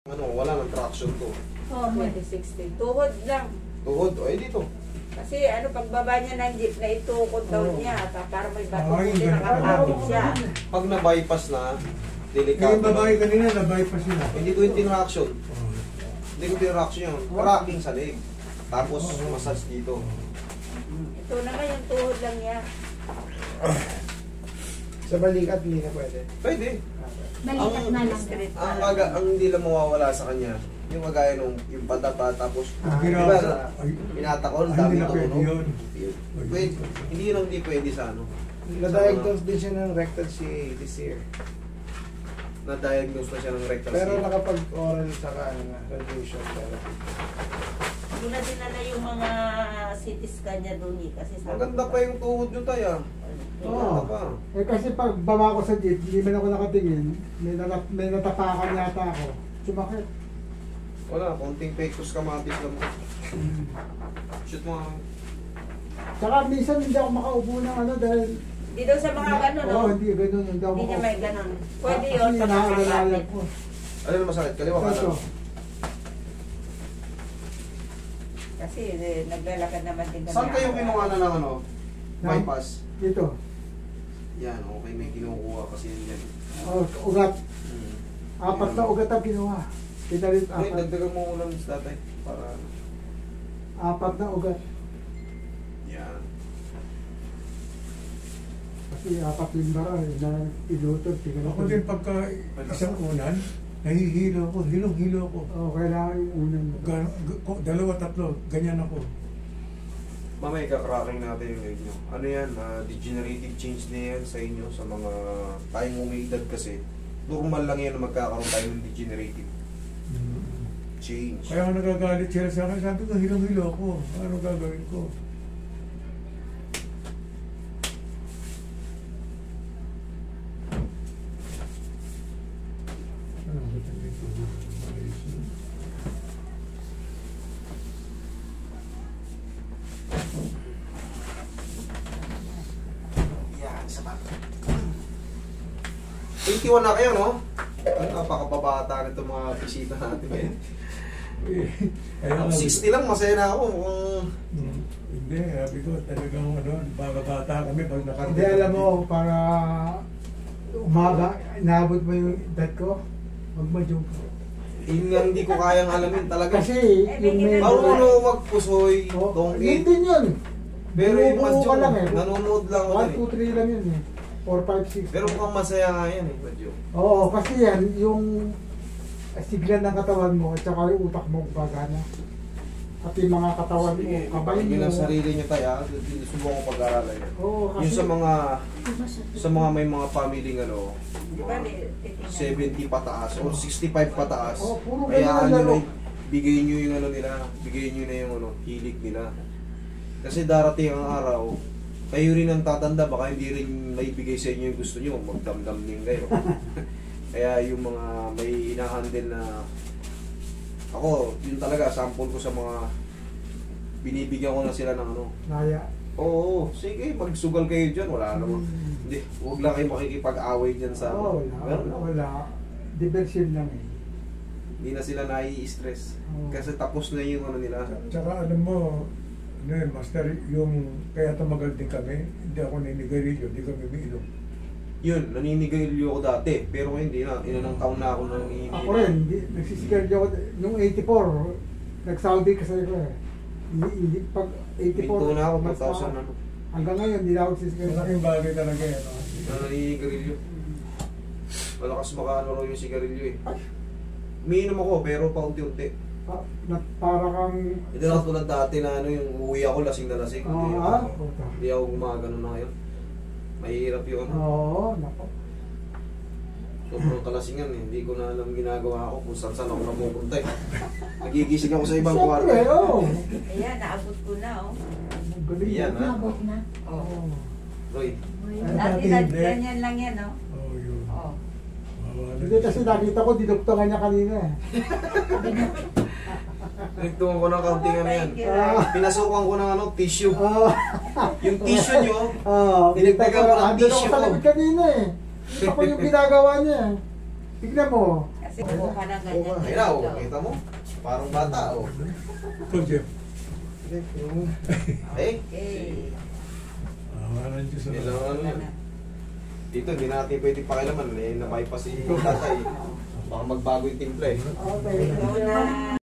Ano, wala nang traction to. Oh, 2016. Tuhod lang. Tuhod, ay dito. Kasi ano, pagbaba niya ng jeep na itukod daw niya. Para may bato Ay, kasi nakakapit siya. Pag na-bypass na, delikado. Yung babae kanina, na-bypass yun. Hindi ko yung tinraction. Hindi ko tinraction yun. Cracking sa leg. Tapos massage dito. Ito naman yung tuhod lang niya. Sa balikat, hindi na pwede. Pwede. Balikat na lang. Straight Ang, na. ang hindi lang mawawala sa kanya, yung kagaya nung yung padapa tapos Ginawa. pinatakol, Ay, dami hindi na pwede tumunog. yun. Pwede, hindi yun ang hindi pwede sa ano. Na-diagnose din siya ng rectal CA this year. Na-diagnose na siya ng rectal Pero cyst. nakapag-oral sa radiation therapy. Muna dinala yung mga CT scan niya doon eh. Kasi sabi Maganda ko, pa yung tuhod nyo tayo. Maganda pa. Eh kasi pag baba ko sa jeep, hindi man ako nakatingin, may natapakan yata ako. Sumakit. Wala, konting pectus kamatis lang. Shoot mo. Tsaka minsan hindi ako makaupo ng ano dahil... Di daw sa mga gano'n, no? Oo, hindi ganun. Hindi ako Hindi niya makaupo. may gano'n. Pwede Kasi yun pag nakakalalag nakakapit. ko. Ano na masakit? Kaliwa ka Ito. na. Kasi naglalakad naman din kami. Saan kayo kinuha na ng ano? Ng- Bypass? Dito. Yan, okay, may kinukuha kasi yun yan. Oh, ugat. Hmm. Apat na ugat ang kinuha. Pinalit Ay, apat. dagdagan mo ulam sa tatay. Para, Apat na ugat. yan. Kasi apat yung bara na ilutod. Ako din pagka isang unan, nahihilo ako, hilong-hilo ako. Oo, kailangan yung unang. Dalawa, tatlo, ganyan ako. Mamaya kakracking natin yung leg nyo. Ano yan, degenerative change na yan sa inyo, sa mga tayong umiidad kasi. Normal lang yan na magkakaroon tayo ng degenerative change. Kaya ako nagagalit sila sa akin, sabi ko, hilong-hilo ako. Ano gagawin ko? Ano ba ito? Ayos na. Yan, isa pa. 81 na kayo, no? Ang napakababata nito mga bisita natin ngayon. Ako 60 lang, masaya na ako. Hindi, sabi ko, talagang ano, bata kami pag nakarating. Hindi alam mo, para umaga, inaabot mo yung edad ko, magmadyong ko. Yun nga hindi ko kayang alamin talaga. Kasi yung may... Marunong magpusoy, Oh, tong yun din yun. Pero yung Binubuo madyo, ka lang eh. nanonood lang ako 1, eh. 2, 3 lang yun eh. 4, 5, 6. Pero mukhang masaya nga yan eh, madyo. Oo, kasi yan, yung sigla ng katawan mo at saka yung utak mo gagana. At yung mga katawan mo, Sige, kamay yun mo. ang sarili niyo tayo, subukan ko pag-aralan yan. Oo, kasi... Yung sa mga may mga family ano, Di ba, titingnan. 70 pataas o 65 pataas. Oh, puro Kaya ganyan ano laro. na, bigay nyo yung ano nila, bigay nyo na yung ano, hilig nila. Kasi darating ang araw, kayo rin ang tatanda, baka hindi rin maibigay sa inyo yung gusto nyo, magdamdam din kayo. Kaya yung mga may inahandle na, ako, yun talaga, sample ko sa mga, binibigyan ko na sila ng ano. Naya. Oo, sige, magsugal kayo dyan, wala namang. Hindi, huwag lang kayo makikipag-away dyan sa Oo, wala. Diversion lang eh. Hindi na sila nai-stress. Oo. Kasi tapos na yung ano nila. Tsaka alam mo, ano yun, Master, yung kaya tumagal din kami, hindi ako ninigarilyo, hindi kami umiinom. Yun, naninigilyo ako dati. Pero hindi na, ilang taon na ako nang Ako rin, nagsisigarilyo ako. Nung 84, nag-Saudi kasi ko eh. Hindi, pag 84, Pinto na ako, mas 2,000 ano. hanggang ngayon, hindi na ako nagsisigarilyo. Malaking bagay talaga yan. No? Na naninigilyo. Malakas makaano raw yung sigarilyo eh. Umiinom ako, pero paunti-unti. Para kang... Hindi na tulad dati na ano, yung uuwi ako lasing na lasing. Hindi ako gumagano na ngayon. Mahirap yun. Oo, nako. Sobrang kalasingan eh. Hindi ko na alam ginagawa ko kung saan ako napupunta eh. Nagigising ako sa ibang kwarto. Siyempre, oo. Ayan, naabot ko na, oh. Galing Yan, mo. ha? Nabot na. Oo. Roy, Dati na ganyan lang yan, oh. Oo, yun. Oh. Hindi kasi nakita ko, dinuktungan niya kanina eh. nagtungan ko ng kaunting ano yan. Thank you. Pinasukan ko ng ano, tissue. Oo. Yung tissue nyo, Oo. Dinagdagan ko ng Andun ako tissue sa ko. likod kanina eh. Ako yung ginagawa niya eh. Tignan mo. Kasi buko ka na ganyan. Ayun na, oh, kita mo? Parang bata, oh. Ito, Jeff. Yung Eh, Okay. Awalan Diyos sa Hello. Dito, hindi natin pwede pakilaman. Eh, na-bypass si tatay. Baka magbago yung timpla eh. Okay, ikaw na.